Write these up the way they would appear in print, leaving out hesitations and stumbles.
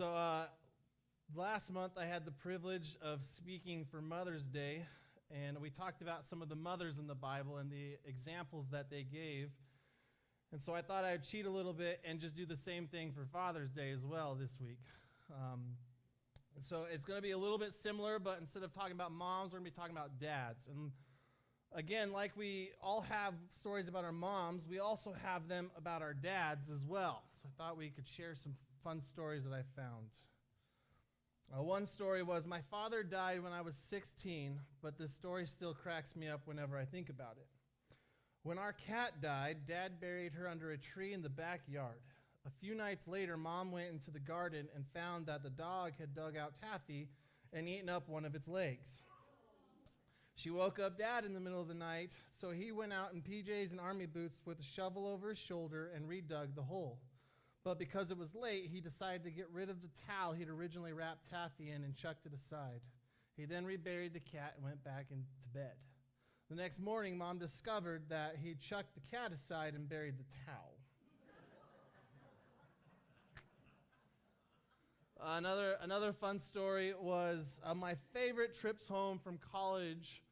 Last month I had the privilege of speaking for Mother's Day, and we talked about some of the mothers in the Bible and the examples that they gave. And so I thought I'd cheat a little bit and just do the same thing for Father's Day as well this week. So it's going to be a little bit similar, but instead of talking about moms, we're going to be talking about dads. And again, like we all have stories about our moms, we also have them about our dads as well. So I thought we could share some fun stories that I found. One story was, my father died when I was 16, but this story still cracks me up whenever I think about it. When our cat died, Dad buried her under a tree in the backyard. A few nights later, Mom went into the garden and found that the dog had dug out Taffy and eaten up one of its legs. She woke up Dad in the middle of the night, so he went out in PJs and army boots with a shovel over his shoulder and redug the hole. But because it was late, he decided to get rid of the towel he'd originally wrapped Taffy in and chucked it aside. He then reburied the cat and went back into bed. The next morning, Mom discovered that he'd chucked the cat aside and buried the towel. Another fun story was my favorite trips home from college.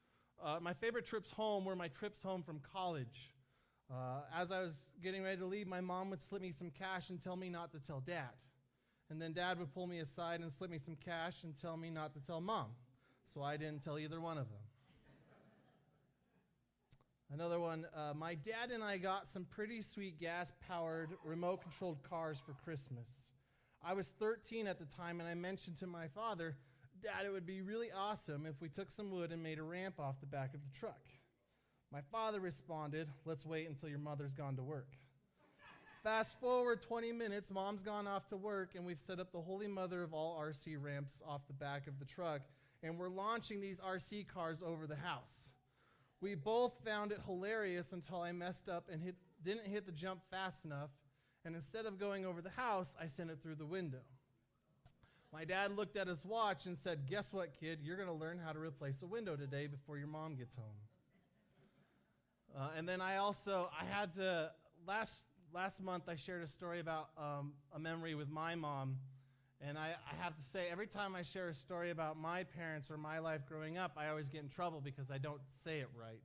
My favorite trips home were my trips home from college. As I was getting ready to leave, my mom would slip me some cash and tell me not to tell Dad. And then Dad would pull me aside and slip me some cash and tell me not to tell Mom. So I didn't tell either one of them. Another one, my dad and I got some pretty sweet gas-powered, remote-controlled cars for Christmas. I was 13 at the time, and I mentioned to my father, Dad, it would be really awesome if we took some wood and made a ramp off the back of the truck. My father responded, let's wait until your mother's gone to work. Fast forward 20 minutes, Mom's gone off to work, and we've set up the holy mother of all RC ramps off the back of the truck, and we're launching these RC cars over the house. We both found it hilarious until I messed up and didn't hit the jump fast enough, and instead of going over the house, I sent it through the window. My dad looked at his watch and said, guess what, kid? You're going to learn how to replace a window today before your mom gets home. And then last month I shared a story about a memory with my mom. And I have to say, every time I share a story about my parents or my life growing up, I always get in trouble because I don't say it right.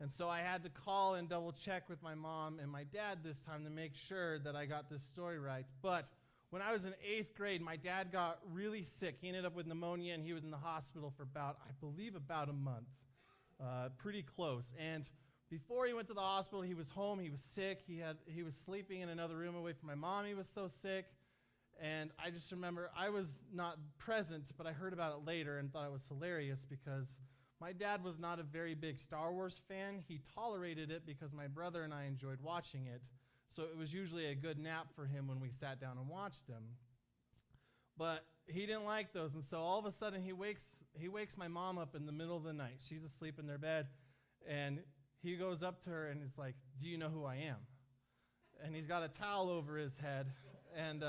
And so I had to call and double check with my mom and my dad this time to make sure that I got this story right. But when I was in 8th grade, my dad got really sick. He ended up with pneumonia, and he was in the hospital for about a month. Pretty close. And before he went to the hospital, he was home, he was sick, he was sleeping in another room away from my mom, he was so sick. And I just remember, I was not present, but I heard about it later and thought it was hilarious because my dad was not a very big Star Wars fan. He tolerated it because my brother and I enjoyed watching it. So it was usually a good nap for him when we sat down and watched them. But he didn't like those, and so all of a sudden he wakes my mom up in the middle of the night. She's asleep in their bed, and he goes up to her and is like, do you know who I am? And he's got a towel over his head, and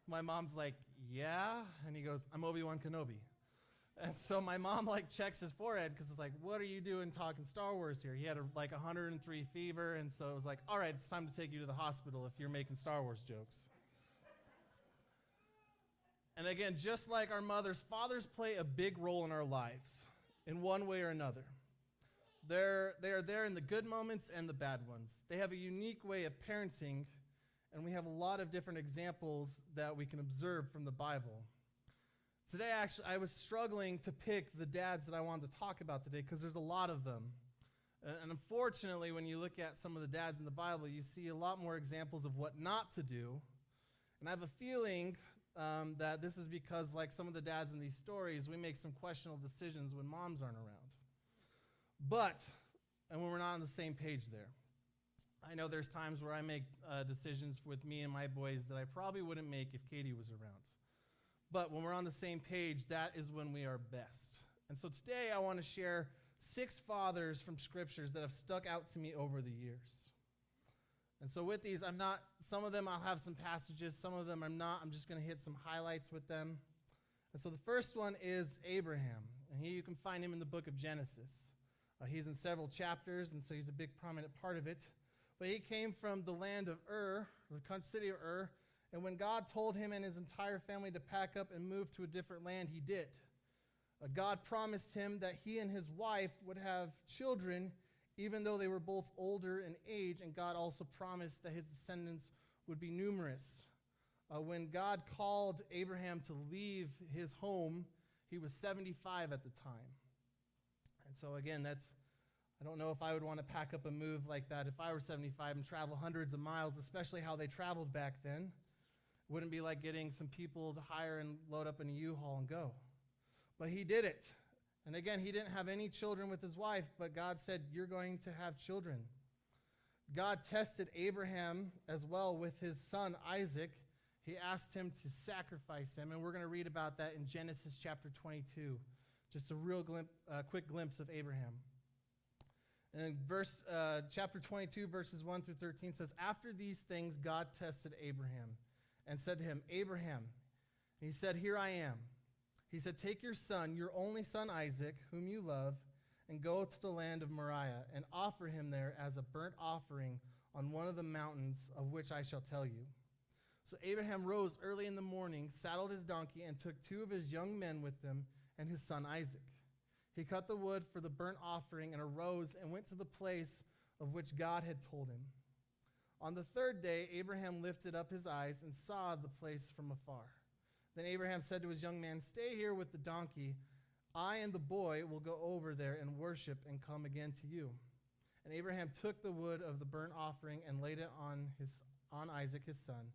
my mom's like, yeah? And he goes, I'm Obi-Wan Kenobi. And so my mom checks his forehead because it's like, what are you doing talking Star Wars here? He had 103 fever, and so it was like, all right, it's time to take you to the hospital if you're making Star Wars jokes. And again, just like our mothers, fathers play a big role in our lives in one way or another. They are there in the good moments and the bad ones. They have a unique way of parenting, and we have a lot of different examples that we can observe from the Bible. Today, actually, I was struggling to pick the dads that I wanted to talk about today because there's a lot of them. And unfortunately, when you look at some of the dads in the Bible, you see a lot more examples of what not to do. And I have a feeling that this is because, like some of the dads in these stories, we make some questionable decisions when moms aren't around. And when we're not on the same page there. I know there's times where I make decisions with me and my boys that I probably wouldn't make if Katie was around. But when we're on the same page, that is when we are best. And so today I want to share 6 fathers from scriptures that have stuck out to me over the years. And so with these, some of them I'll have some passages, some of them I'm not. I'm just going to hit some highlights with them. And so the first one is Abraham. And here you can find him in the book of Genesis. He's in several chapters, and so he's a big prominent part of it. But he came from the land of Ur, the city of Ur, And when God told him and his entire family to pack up and move to a different land, he did. God promised him that he and his wife would have children, even though they were both older in age, and God also promised that his descendants would be numerous. When God called Abraham to leave his home, he was 75 at the time. And so again, I don't know if I would want to pack up a move like that if I were 75 and travel hundreds of miles, especially how they traveled back then. It wouldn't be like getting some people to hire and load up in a U-Haul and go. But he did it. And again, he didn't have any children with his wife, but God said, you're going to have children. God tested Abraham as well with his son Isaac. He asked him to sacrifice him, and we're going to read about that in Genesis chapter 22. Just a real quick glimpse of Abraham. And chapter 22, verses 1 through 13 says, after these things, God tested Abraham and said to him, Abraham, and he said, here I am. He said, take your son, your only son Isaac, whom you love, and go to the land of Moriah and offer him there as a burnt offering on one of the mountains of which I shall tell you. So Abraham rose early in the morning, saddled his donkey, and took 2 of his young men with him and his son Isaac. He cut the wood for the burnt offering and arose and went to the place of which God had told him. On the 3rd day, Abraham lifted up his eyes and saw the place from afar. Then Abraham said to his young man, stay here with the donkey. I and the boy will go over there and worship and come again to you. And Abraham took the wood of the burnt offering and laid it on Isaac his son.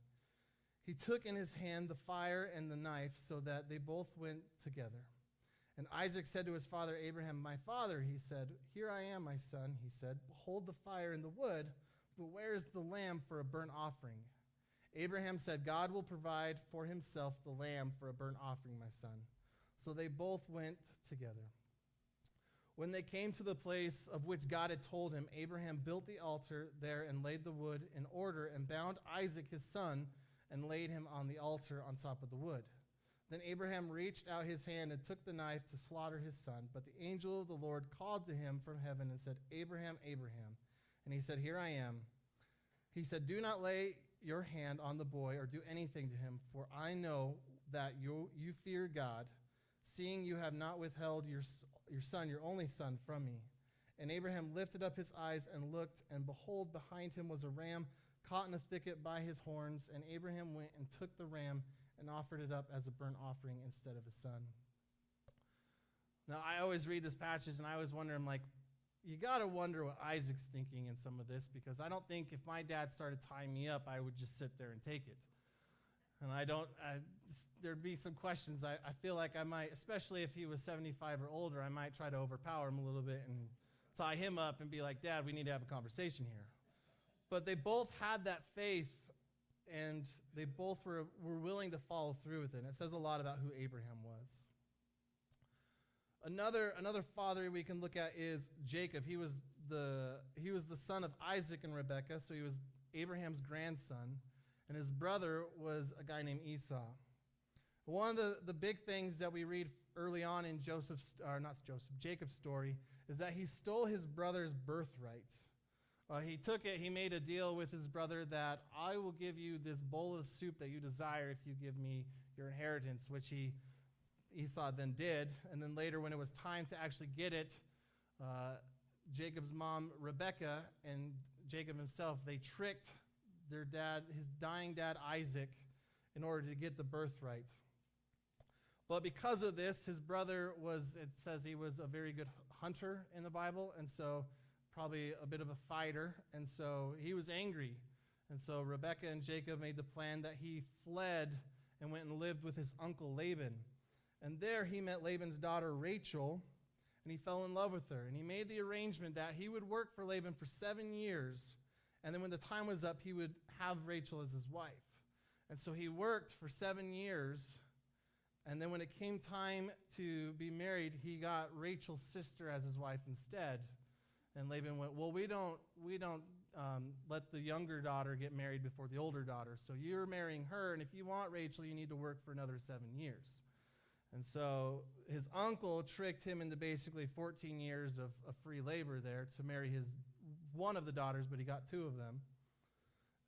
He took in his hand the fire and the knife so that they both went together. And Isaac said to his father Abraham, my father, he said. Here I am, my son, he said. Behold the fire and the wood, but where is the lamb for a burnt offering? Abraham said, God will provide for himself the lamb for a burnt offering, my son. So they both went together. When they came to the place of which God had told him, Abraham built the altar there and laid the wood in order and bound Isaac his son and laid him on the altar on top of the wood. Then Abraham reached out his hand and took the knife to slaughter his son. But the angel of the Lord called to him from heaven and said, Abraham, Abraham. And he said, here I am. He said, do not lay your hand on the boy or do anything to him, for I know that you fear God, seeing you have not withheld your son, your only son, from me. And Abraham lifted up his eyes and looked, and behold, behind him was a ram caught in a thicket by his horns. And Abraham went and took the ram and offered it up as a burnt offering instead of his son. Now, I always read this passage, and I always wonder, I'm like, you got to wonder what Isaac's thinking in some of this, because I don't think if my dad started tying me up, I would just sit there and take it. And there'd be some questions. I feel like I might, especially if he was 75 or older, I might try to overpower him a little bit and tie him up and be like, Dad, we need to have a conversation here. But they both had that faith, and they both were willing to follow through with it. And it says a lot about who Abraham was. Another father we can look at is Jacob. He was the son of Isaac and Rebekah, so he was Abraham's grandson, and his brother was a guy named Esau. One of the big things that we read early on in Jacob's story is that he stole his brother's birthright. He took it, he made a deal with his brother that I will give you this bowl of soup that you desire if you give me your inheritance, which Esau then did. And then later, when it was time to actually get it, Jacob's mom, Rebekah, and Jacob himself, they tricked their dad, his dying dad, Isaac, in order to get the birthright. But because of this, his brother it says he was a very good hunter in the Bible, and so probably a bit of a fighter, and so he was angry. And so Rebekah and Jacob made the plan that he fled and went and lived with his uncle Laban. And there he met Laban's daughter Rachel, and he fell in love with her. And he made the arrangement that he would work for Laban for 7 years, and then when the time was up, he would have Rachel as his wife. And so he worked for 7 years, and then when it came time to be married, he got Rachel's sister as his wife instead. And Laban went, well, we don't let the younger daughter get married before the older daughter. So you're marrying her, and if you want Rachel, you need to work for another 7 years. And so his uncle tricked him into basically 14 years of free labor there to marry one of the daughters, but he got 2 of them.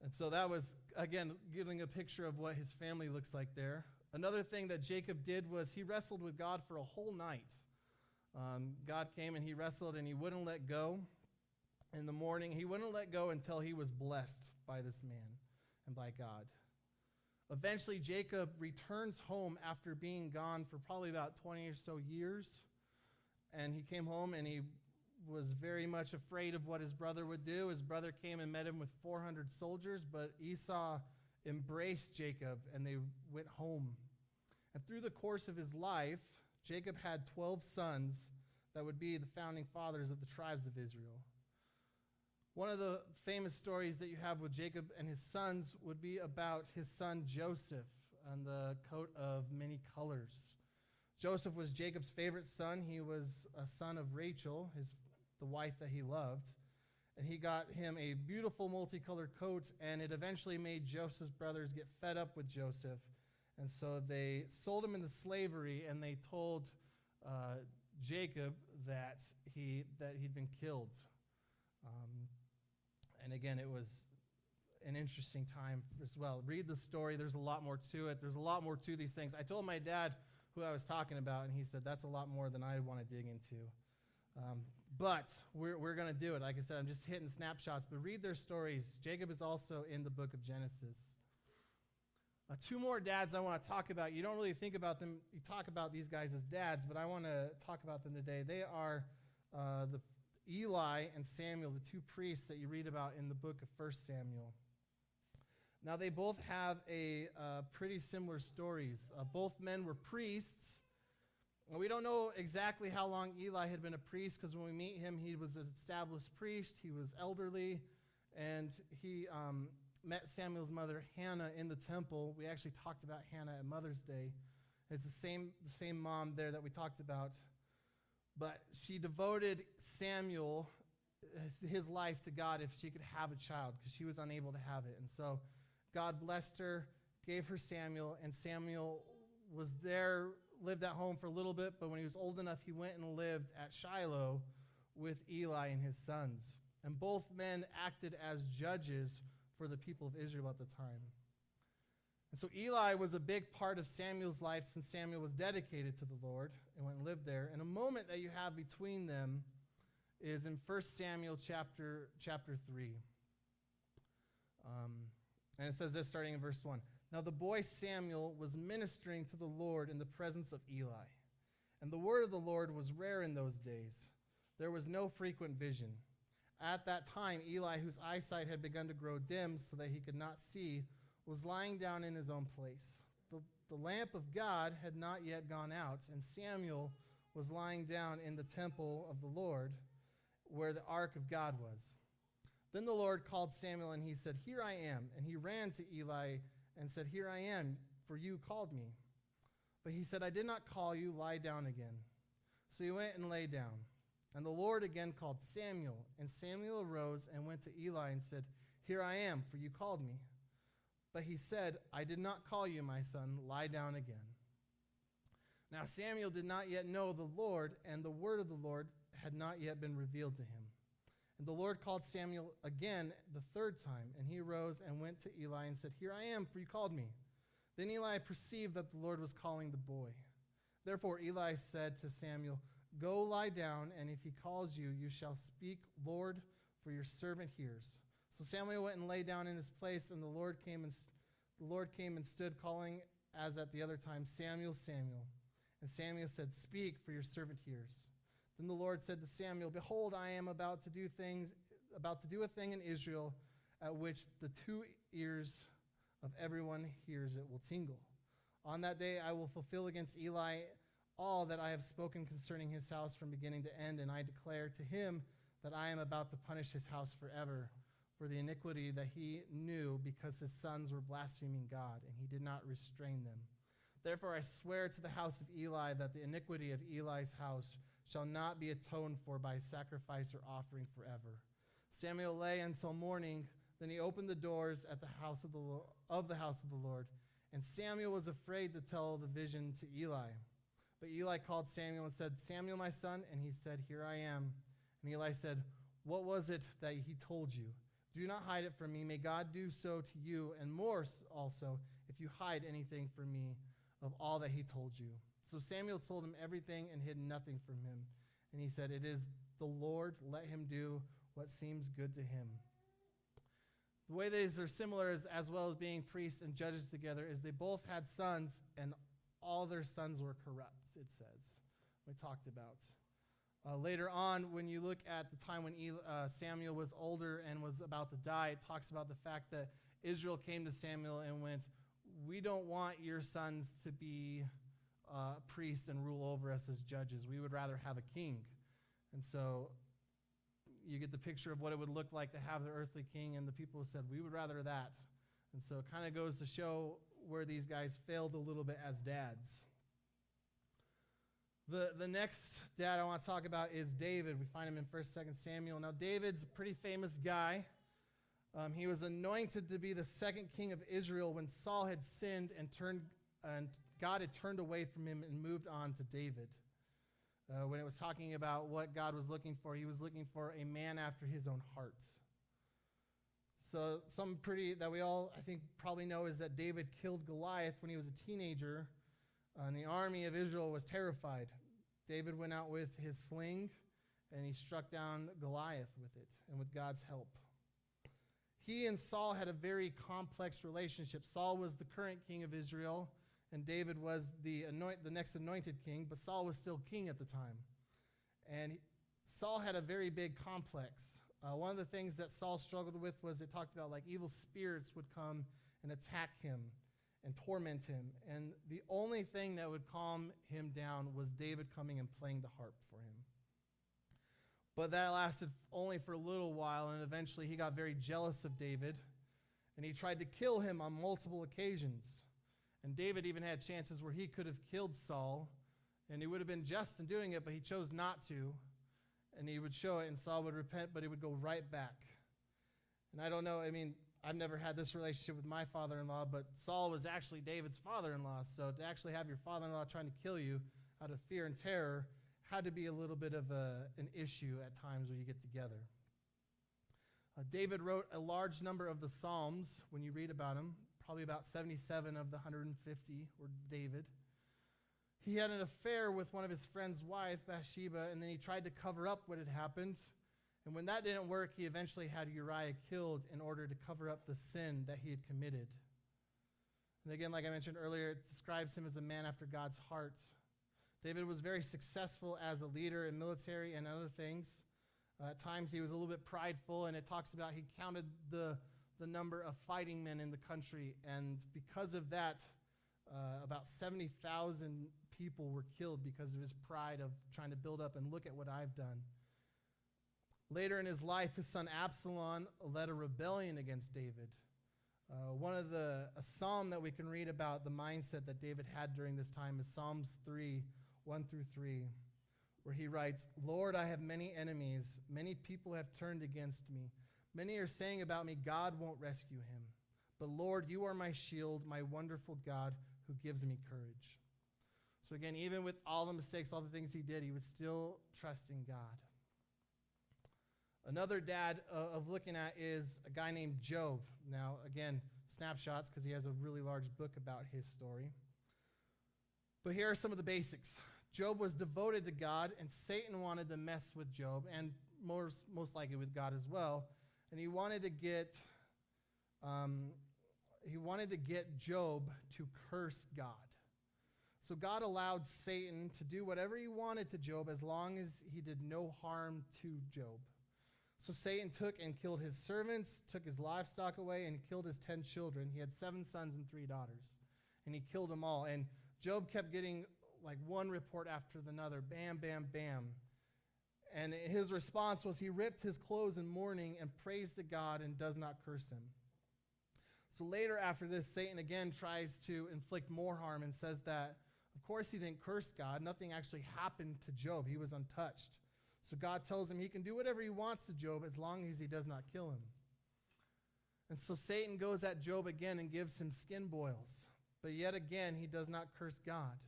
And so that was, again, giving a picture of what his family looks like there. Another thing that Jacob did was he wrestled with God for a whole night. God came and he wrestled and he wouldn't let go. In the morning, he wouldn't let go until he was blessed by this man and by God. Eventually, Jacob returns home after being gone for probably about 20 or so years. And he came home and he was very much afraid of what his brother would do. His brother came and met him with 400 soldiers, but Esau embraced Jacob and they went home. And through the course of his life, Jacob had 12 sons that would be the founding fathers of the tribes of Israel. One of the famous stories that you have with Jacob and his sons would be about his son Joseph and the coat of many colors. Joseph was Jacob's favorite son. He was a son of Rachel, the wife that he loved. And he got him a beautiful multicolored coat, and it eventually made Joseph's brothers get fed up with Joseph. And so they sold him into slavery, and they told Jacob that he'd been killed. And again, it was an interesting time as well. Read the story. There's a lot more to it. There's a lot more to these things. I told my dad who I was talking about, and he said, that's a lot more than I want to dig into. But we're going to do it. Like I said, I'm just hitting snapshots. But read their stories. Jacob is also in the book of Genesis. Two more dads I want to talk about. You don't really think about them. You talk about these guys as dads, but I want to talk about them today. They are the Eli and Samuel, the two priests that you read about in the book of 1 Samuel. Now, they both have pretty similar stories. Both men were priests. We don't know exactly how long Eli had been a priest, because when we meet him, he was an established priest. He was elderly, and he met Samuel's mother, Hannah, in the temple. We actually talked about Hannah at Mother's Day. It's the same mom there that we talked about. But she devoted Samuel, his life, to God if she could have a child, because she was unable to have it. And so God blessed her, gave her Samuel, and Samuel was there, lived at home for a little bit, but when he was old enough, he went and lived at Shiloh with Eli and his sons. And both men acted as judges for the people of Israel at the time. And so Eli was a big part of Samuel's life since Samuel was dedicated to the Lord and went and lived there. And a moment that you have between them is in 1 Samuel chapter 3. And it says this, starting in verse 1. Now the boy Samuel was ministering to the Lord in the presence of Eli. And the word of the Lord was rare in those days. There was no frequent vision. At that time, Eli, whose eyesight had begun to grow dim so that he could not see, was lying down in his own place. The lamp of God had not yet gone out, and Samuel was lying down in the temple of the Lord, where the ark of God was. Then the Lord called Samuel, and he said, "Here I am." And he ran to Eli and said, "Here I am, for you called me." But he said, "I did not call you. Lie down again." So he went and lay down. And the Lord again called Samuel. And Samuel arose and went to Eli and said, "Here I am, for you called me." But he said, "I did not call you, my son. Lie down again." Now Samuel did not yet know the Lord, and the word of the Lord had not yet been revealed to him. And the Lord called Samuel again the third time, and he arose and went to Eli and said, "Here I am, for you called me." Then Eli perceived that the Lord was calling the boy. Therefore Eli said to Samuel, "Go lie down, and if he calls you, you shall speak, 'Lord, for your servant hears.'" So Samuel went and lay down in his place, and the Lord came and stood, calling as at the other time, "Samuel, Samuel." And Samuel said, "Speak, for your servant hears." Then the Lord said to Samuel, "Behold, I am about to do a thing in Israel at which the two ears of everyone hears it will tingle. On that day I will fulfill against Eli all that I have spoken concerning his house from beginning to end, and I declare to him that I am about to punish his house forever for the iniquity that he knew, because his sons were blaspheming God, and he did not restrain them. Therefore I swear to the house of Eli that the iniquity of Eli's house shall not be atoned for by sacrifice or offering forever." Samuel lay until morning. Then he opened the doors at the house of the house of the Lord. And Samuel was afraid to tell the vision to Eli. But Eli called Samuel and said, "Samuel, my son." And he said, "Here I am." And Eli said, "What was it that he told you? Do not hide it from me. May God do so to you, and more also, if you hide anything from me of all that he told you. So Samuel told him everything and hid nothing from him. And he said, it is the Lord. Let him do what seems good to him. The way these are similar, as well as being priests and judges together, is they both had sons, and all their sons were corrupt, it says. We talked about. Later on, when you look at the time when Samuel was older and was about to die, it talks about the fact that Israel came to Samuel and went, we don't want your sons to be priests and rule over us as judges. We would rather have a king. And so you get the picture of what it would look like to have the earthly king, and the people said, we would rather that. And so it kind of goes to show where these guys failed a little bit as dads. The next dad I want to talk about is David. We find him in 1st, 2nd Samuel. Now, David's a pretty famous guy. He was anointed to be the second king of Israel when Saul had sinned and God had turned away from him and moved on to David. When it was talking about what God was looking for, he was looking for a man after his own heart. So something pretty that we all, I think, probably know is that David killed Goliath when he was a teenager, and the army of Israel was terrified. David went out with his sling, and he struck down Goliath with it, and with God's help. He and Saul had a very complex relationship. Saul was the current king of Israel, and David was the next anointed king, but Saul was still king at the time. And Saul had a very big complex. One of the things that Saul struggled with was it talked about like evil spirits would come and attack him and torment him. And the only thing that would calm him down was David coming and playing the harp for him. But that lasted only for a little while, and eventually he got very jealous of David, and he tried to kill him on multiple occasions. And David even had chances where he could have killed Saul, and he would have been just in doing it, but he chose not to. And he would show it, and Saul would repent, but he would go right back. And I don't know, I've never had this relationship with my father-in-law, but Saul was actually David's father-in-law. So to actually have your father-in-law trying to kill you out of fear and terror had to be a little bit of an issue at times when you get together. David wrote a large number of the Psalms when you read about him. Probably about 77 of the 150 were David. He had an affair with one of his friend's wife, Bathsheba, and then he tried to cover up what had happened. And when that didn't work, he eventually had Uriah killed in order to cover up the sin that he had committed. And again, like I mentioned earlier, it describes him as a man after God's heart. David was very successful as a leader in military and other things. At times he was a little bit prideful, and it talks about he counted the number of fighting men in the country, and because of that, about 70,000 people were killed because of his pride of trying to build up and look at what I've done. Later in his life, his son Absalom led a rebellion against David. A psalm that we can read about the mindset that David had during this time is Psalms 3, 1 through 3, where he writes, Lord, I have many enemies. Many people have turned against me. Many are saying about me, God won't rescue him. But Lord, you are my shield, my wonderful God who gives me courage. So again, even with all the mistakes, all the things he did, he was still trusting God. Another dad of looking at is a guy named Job. Now, again, snapshots because he has a really large book about his story. But here are some of the basics. Job was devoted to God, and Satan wanted to mess with Job, and most likely with God as well. And he wanted to get Job to curse God. So God allowed Satan to do whatever he wanted to Job as long as he did no harm to Job. So Satan took and killed his servants, took his livestock away, and killed his 10 children. He had 7 sons and 3 daughters, and he killed them all. And Job kept getting like one report after another, bam, bam, bam. And his response was he ripped his clothes in mourning and prays to God and does not curse him. So later after this, Satan again tries to inflict more harm and says that, of course, he didn't curse God. Nothing actually happened to Job. He was untouched. So God tells him he can do whatever he wants to Job as long as he does not kill him. And so Satan goes at Job again and gives him skin boils. But yet again, he does not curse God.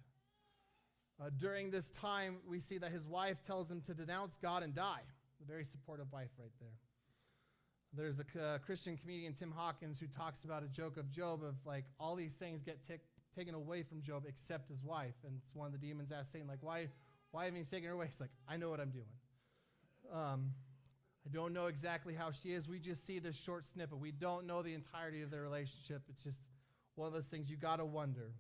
During this time, we see that his wife tells him to denounce God and die. A very supportive wife right there. There's a Christian comedian, Tim Hawkins, who talks about a joke of Job of like all these things get taken away from Job except his wife. And it's one of the demons asked Satan, like, why haven't you taken her away? He's like, I know what I'm doing. I don't know exactly how she is. We just see this short snippet. We don't know the entirety of their relationship. It's just one of those things you got to wonder.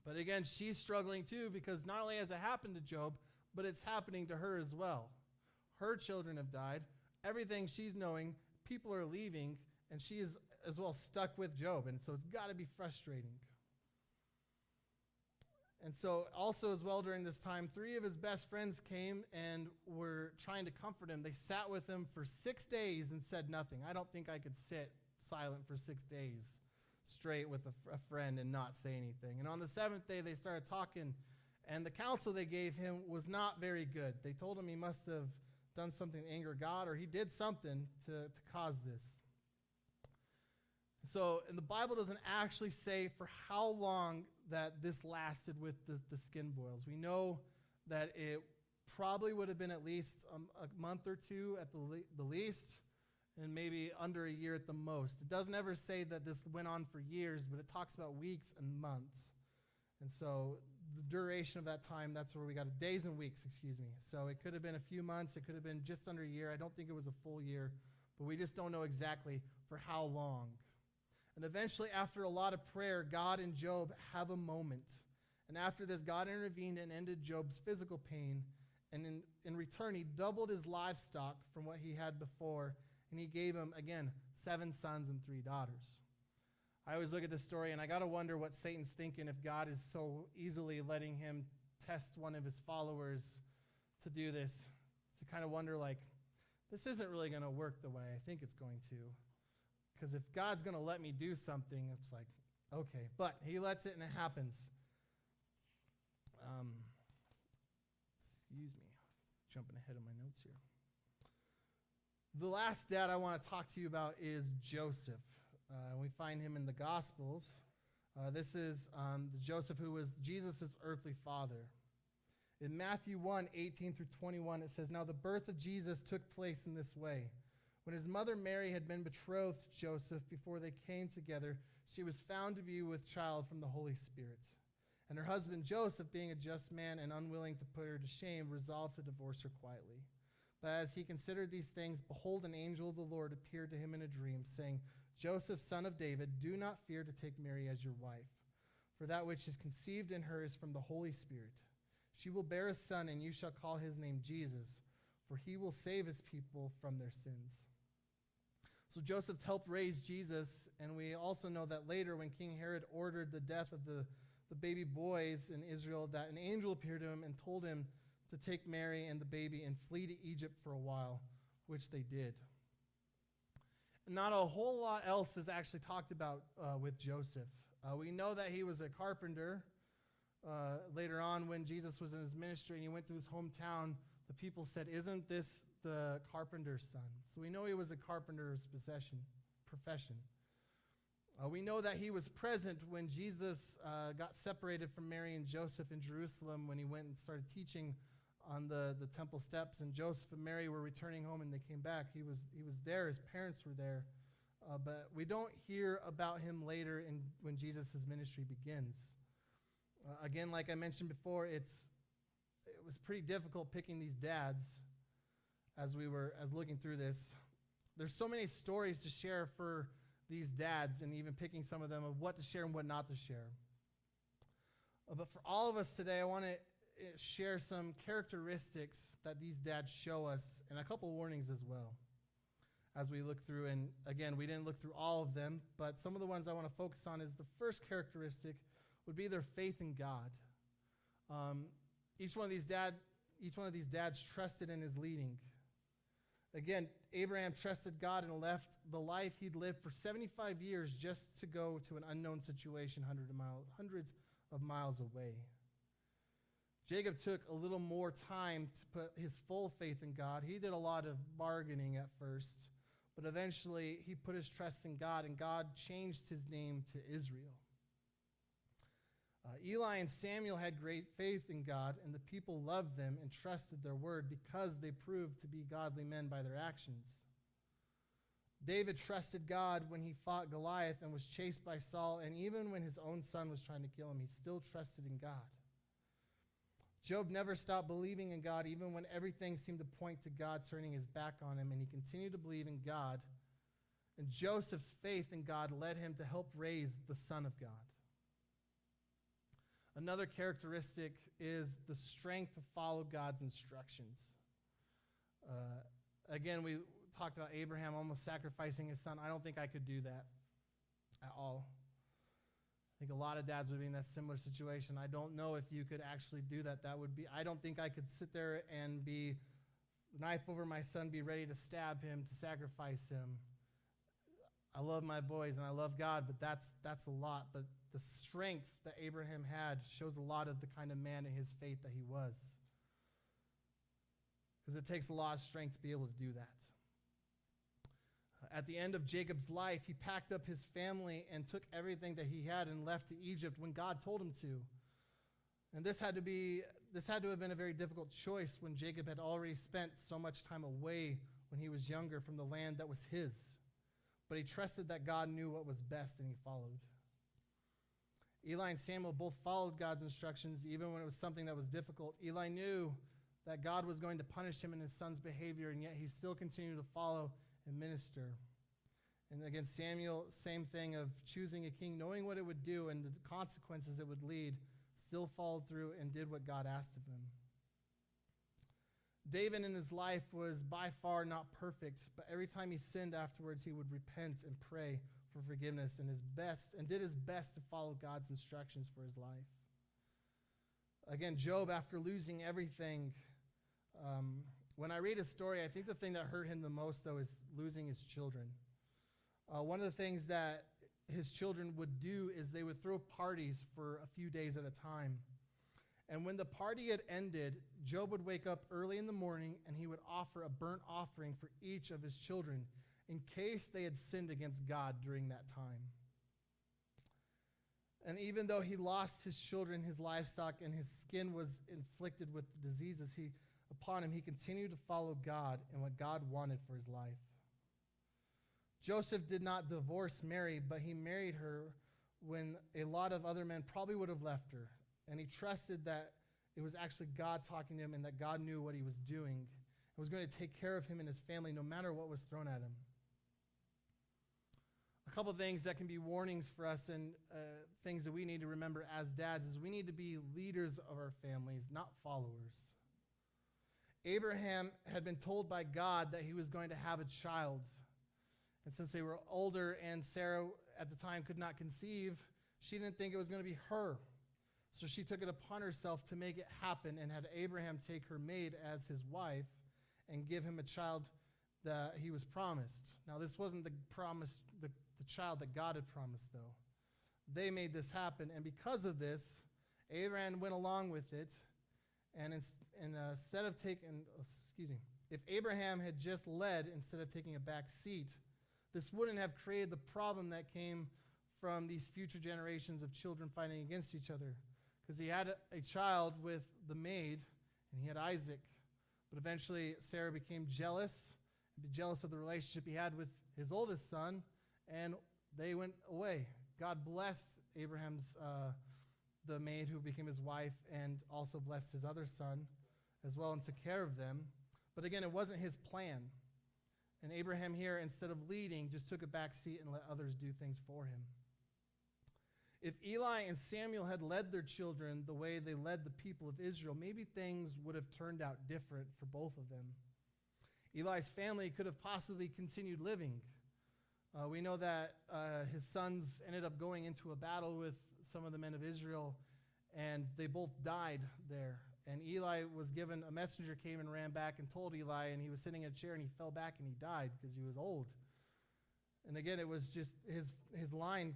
But again, she's struggling too because not only has it happened to Job, but it's happening to her as well. Her children have died. Everything she's knowing, people are leaving, and she is as well stuck with Job. And so it's got to be frustrating. And so also as well during this time, 3 of his best friends came and were trying to comfort him. They sat with him for 6 days and said nothing. I don't think I could sit silent for 6 days straight with a friend and not say anything. And on the 7th day, they started talking, and the counsel they gave him was not very good. They told him he must have done something to anger God, or he did something to cause this. So, and the Bible doesn't actually say for how long that this lasted with the skin boils. We know that it probably would have been at least a month or 2 at the least, and maybe under a year at the most. It doesn't ever say that this went on for years, but it talks about weeks and months. And so the duration of that time, that's where we got days and weeks, So it could have been a few months. It could have been just under a year. I don't think it was a full year, but we just don't know exactly for how long. And eventually, after a lot of prayer, God and Job have a moment. And after this, God intervened and ended Job's physical pain. And in return, he doubled his livestock from what he had before. And he gave him, again, 7 sons and 3 daughters. I always look at this story, and I got to wonder what Satan's thinking if God is so easily letting him test one of his followers to do this. To kind of wonder, like, this isn't really going to work the way I think it's going to. Because if God's going to let me do something, it's like, okay. But he lets it and it happens. Excuse me. Jumping ahead of my notes here. The last dad I want to talk to you about is Joseph. We find him in the Gospels. This is the Joseph who was Jesus' earthly father. In Matthew 1:18-21, it says, "Now the birth of Jesus took place in this way. When his mother Mary had been betrothed to Joseph before they came together, she was found to be with child from the Holy Spirit. And her husband Joseph, being a just man and unwilling to put her to shame, resolved to divorce her quietly. But as he considered these things, behold, an angel of the Lord appeared to him in a dream, saying, Joseph, son of David, do not fear to take Mary as your wife, for that which is conceived in her is from the Holy Spirit. She will bear a son, and you shall call his name Jesus, for he will save his people from their sins." So Joseph helped raise Jesus, and we also know that later when King Herod ordered the death of the baby boys in Israel, that an angel appeared to him and told him to take Mary and the baby and flee to Egypt for a while, which they did. Not a whole lot else is actually talked about with Joseph. We know that he was a carpenter. Later on, when Jesus was in his ministry and he went to his hometown, the people said, "Isn't this the carpenter's son?" So we know he was a carpenter's profession. We know that he was present when Jesus got separated from Mary and Joseph in Jerusalem when he went and started teaching on the temple steps, and Joseph and Mary were returning home and they came back. He was there. His parents were there. But we don't hear about him later when Jesus' ministry begins. Again, like I mentioned before, it was pretty difficult picking these dads as looking through this. There's so many stories to share for these dads, and even picking some of them of what to share and what not to share. But for all of us today, I want to share some characteristics that these dads show us, and a couple warnings as well as we look through. And again, we didn't look through all of them, but some of the ones I want to focus on is the first characteristic would be their faith in God. Each one of these dads trusted in his leading. Again, Abraham trusted God and left the life he'd lived for 75 years just to go to an unknown situation hundreds of miles away. Jacob took a little more time to put his full faith in God. He did a lot of bargaining at first, but eventually he put his trust in God, and God changed his name to Israel. Eli and Samuel had great faith in God, and the people loved them and trusted their word because they proved to be godly men by their actions. David trusted God when he fought Goliath and was chased by Saul, and even when his own son was trying to kill him, he still trusted in God. Job never stopped believing in God, even when everything seemed to point to God turning his back on him, and he continued to believe in God. And Joseph's faith in God led him to help raise the Son of God. Another characteristic is the strength to follow God's instructions. Again, we talked about Abraham almost sacrificing his son. I don't think I could do that at all. I think a lot of dads would be in that similar situation. I don't know if you could actually do that. I don't think I could sit there and be knife over my son, be ready to stab him, to sacrifice him. I love my boys and I love God, but that's a lot. But the strength that Abraham had shows a lot of the kind of man in his faith that he was. Because it takes a lot of strength to be able to do that. At the end of Jacob's life, he packed up his family and took everything that he had and left to Egypt when God told him to. And this had to have been a very difficult choice when Jacob had already spent so much time away when he was younger from the land that was his. But he trusted that God knew what was best, and he followed. Eli and Samuel both followed God's instructions even when it was something that was difficult. Eli knew that God was going to punish him in his son's behavior, and yet he still continued to follow and minister. And again, Samuel, same thing of choosing a king, knowing what it would do and the consequences it would lead, still followed through and did what God asked of him. David in his life was by far not perfect, but every time he sinned afterwards, he would repent and pray for forgiveness and did his best to follow God's instructions for his life. Again, Job, after losing everything, when I read his story, I think the thing that hurt him the most, though, is losing his children. One of the things that his children would do is they would throw parties for a few days at a time. And when the party had ended, Job would wake up early in the morning and he would offer a burnt offering for each of his children in case they had sinned against God during that time. And even though he lost his children, his livestock, and his skin was inflicted with diseases upon him, he continued to follow God and what God wanted for his life. Joseph did not divorce Mary, but he married her when a lot of other men probably would have left her. And he trusted that it was actually God talking to him and that God knew what he was doing and was going to take care of him and his family no matter what was thrown at him. A couple of things that can be warnings for us and things that we need to remember as dads is we need to be leaders of our families, not followers. Abraham had been told by God that he was going to have a child. And since they were older and Sarah at the time could not conceive, she didn't think it was going to be her. So she took it upon herself to make it happen and had Abraham take her maid as his wife and give him a child that he was promised. Now, this wasn't the child that God had promised, though. They made this happen, and because of this, Abraham went along with it, and instead of if Abraham had just led instead of taking a back seat, this wouldn't have created the problem that came from these future generations of children fighting against each other. Because he had a child with the maid, and he had Isaac. But eventually, Sarah became jealous of the relationship he had with his oldest son, and they went away. God blessed Abraham's, the maid who became his wife, and also blessed his other son as well and took care of them. But again, it wasn't his plan. And Abraham here, instead of leading, just took a back seat and let others do things for him. If Eli and Samuel had led their children the way they led the people of Israel, maybe things would have turned out different for both of them. Eli's family could have possibly continued living. We know that his sons ended up going into a battle with some of the men of Israel, and they both died there. And Eli was given, a messenger came and ran back and told Eli, and he was sitting in a chair, and he fell back and he died because he was old. And again, it was just his line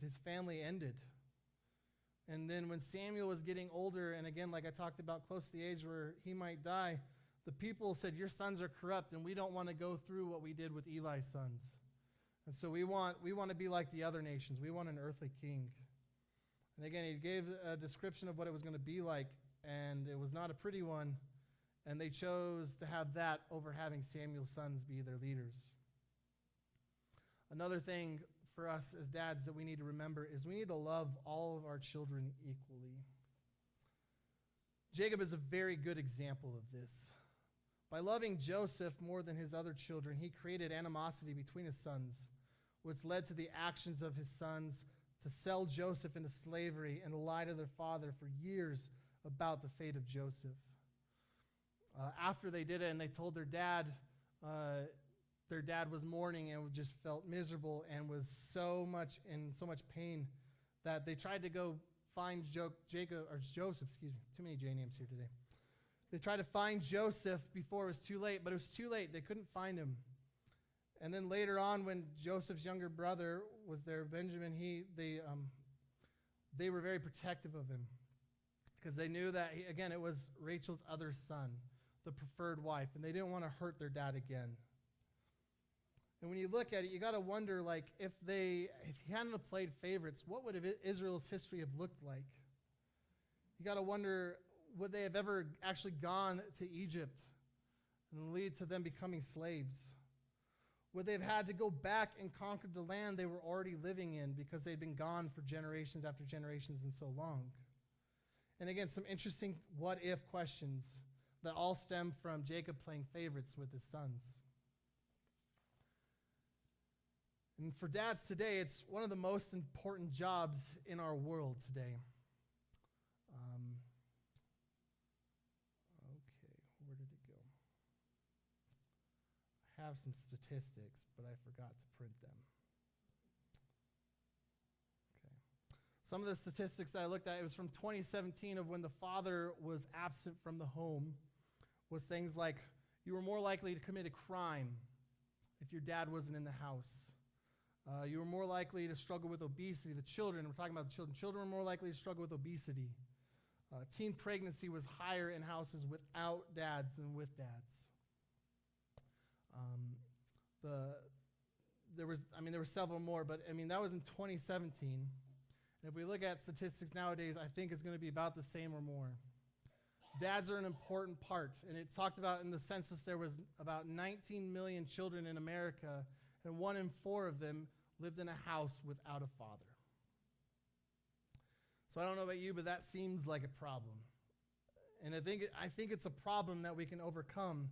his family ended. And then when Samuel was getting older, and again, like I talked about, close to the age where he might die, the people said, your sons are corrupt, and we don't want to go through what we did with Eli's sons. And so we want to be like the other nations. We want an earthly king. And again, he gave a description of what it was going to be like, and it was not a pretty one, and they chose to have that over having Samuel's sons be their leaders. Another thing for us as dads that we need to remember is we need to love all of our children equally. Jacob is a very good example of this. By loving Joseph more than his other children, he created animosity between his sons, which led to the actions of his sons to sell Joseph into slavery and lie to their father for years about the fate of Joseph. After they did it and they told their dad was mourning and just felt miserable and was so much pain that they tried to go find Joseph, too many J names here today. They tried to find Joseph before it was too late, but it was too late. They couldn't find him. And then later on, when Joseph's younger brother was there, Benjamin, they were very protective of him because they knew that, it was Rachel's other son, the preferred wife, and they didn't want to hurt their dad again. And when you look at it, you got to wonder, if he hadn't have played favorites, what would Israel's history have looked like? You got to wonder, would they have ever actually gone to Egypt and lead to them becoming slaves? Would they have had to go back and conquer the land they were already living in because they'd been gone for generations after generations and so long? And again, some interesting what-if questions that all stem from Jacob playing favorites with his sons. And for dads today, it's one of the most important jobs in our world today. Where did it go? I have some statistics, but I forgot to print them. Okay. Some of the statistics that I looked at, it was from 2017 of when the father was absent from the home, was things like you were more likely to commit a crime if your dad wasn't in the house. You were more likely to struggle with obesity. The children, we're talking about the children. Children were more likely to struggle with obesity. Teen pregnancy was higher in houses without dads than with dads. There were several more, but that was in 2017. And if we look at statistics nowadays, I think it's going to be about the same or more. Dads are an important part, and it's talked about in the census there was about 19 million children in America, and 1 in 4 of them lived in a house without a father. So I don't know about you, but that seems like a problem. And I think it's a problem that we can overcome.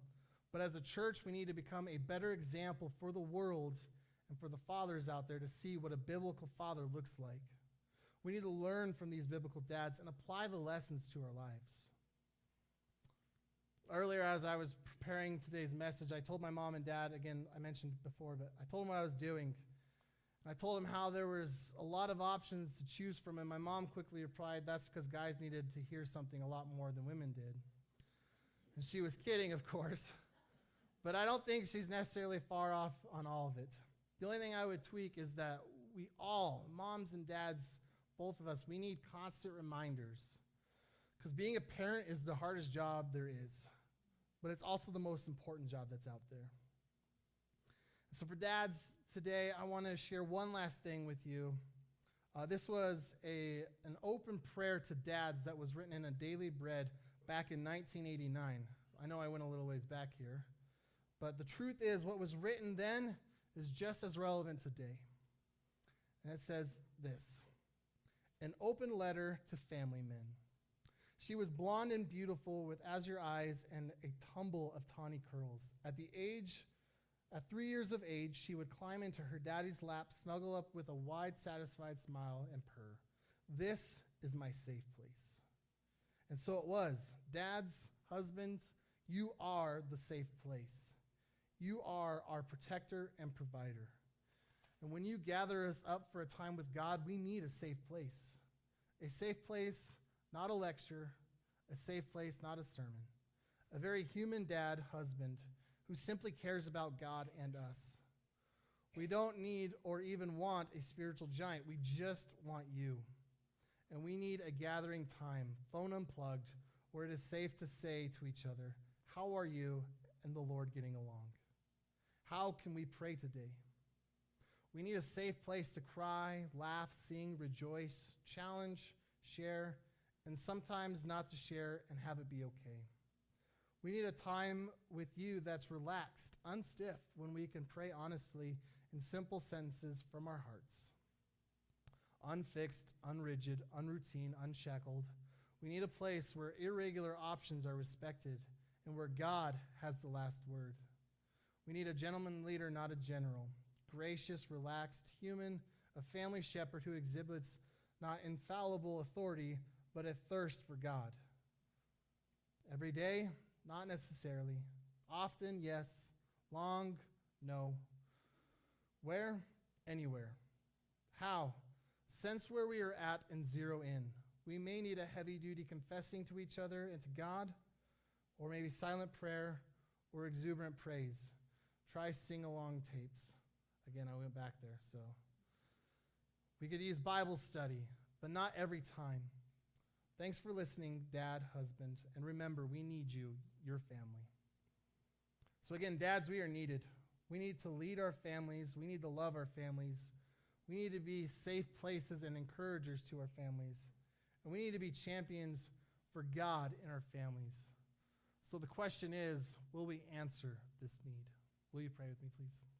But as a church, we need to become a better example for the world and for the fathers out there to see what a biblical father looks like. We need to learn from these biblical dads and apply the lessons to our lives. Earlier, as I was preparing today's message, I told my mom and dad, again, I mentioned before, but I told them what I was doing. I told them how there was a lot of options to choose from, and my mom quickly replied, that's because guys needed to hear something a lot more than women did. And she was kidding, of course, but I don't think she's necessarily far off on all of it. The only thing I would tweak is that we all, moms and dads, both of us, we need constant reminders, because being a parent is the hardest job there is, but it's also the most important job that's out there. So for dads today, I want to share one last thing with you. This was an open prayer to dads that was written in a Daily Bread back in 1989. I know I went a little ways back here, but the truth is what was written then is just as relevant today. And it says this: an open letter to family men. She was blonde and beautiful with azure eyes and a tumble of tawny curls. At 3 years of age, she would climb into her daddy's lap, snuggle up with a wide, satisfied smile, and purr. This is my safe place. And so it was. Dads, husbands, you are the safe place. You are our protector and provider. And when you gather us up for a time with God, we need a safe place. A safe place, not a lecture. A safe place, not a sermon. A very human dad, husband, who simply cares about God and us. We don't need or even want a spiritual giant. We just want you. And we need a gathering time, phone unplugged, where it is safe to say to each other, how are you and the Lord getting along? How can we pray today? We need a safe place to cry, laugh, sing, rejoice, challenge, share, and sometimes not to share and have it be okay. We need a time with you that's relaxed, unstiff, when we can pray honestly in simple sentences from our hearts. Unfixed, unrigid, unroutine, unshackled. We need a place where irregular options are respected and where God has the last word. We need a gentleman leader, not a general. Gracious, relaxed, human, a family shepherd who exhibits not infallible authority, but a thirst for God. Every day, not necessarily. Often, yes. Long, no. Where? Anywhere. How? Sense where we are at and zero in. We may need a heavy-duty confessing to each other and to God, or maybe silent prayer or exuberant praise. Try sing-along tapes. Again, I went back there, so. We could use Bible study, but not every time. Thanks for listening, Dad, husband, and remember, we need you, your family. So again, dads, we are needed. We need to lead our families. We need to love our families. We need to be safe places and encouragers to our families. And we need to be champions for God in our families. So the question is, will we answer this need? Will you pray with me, please?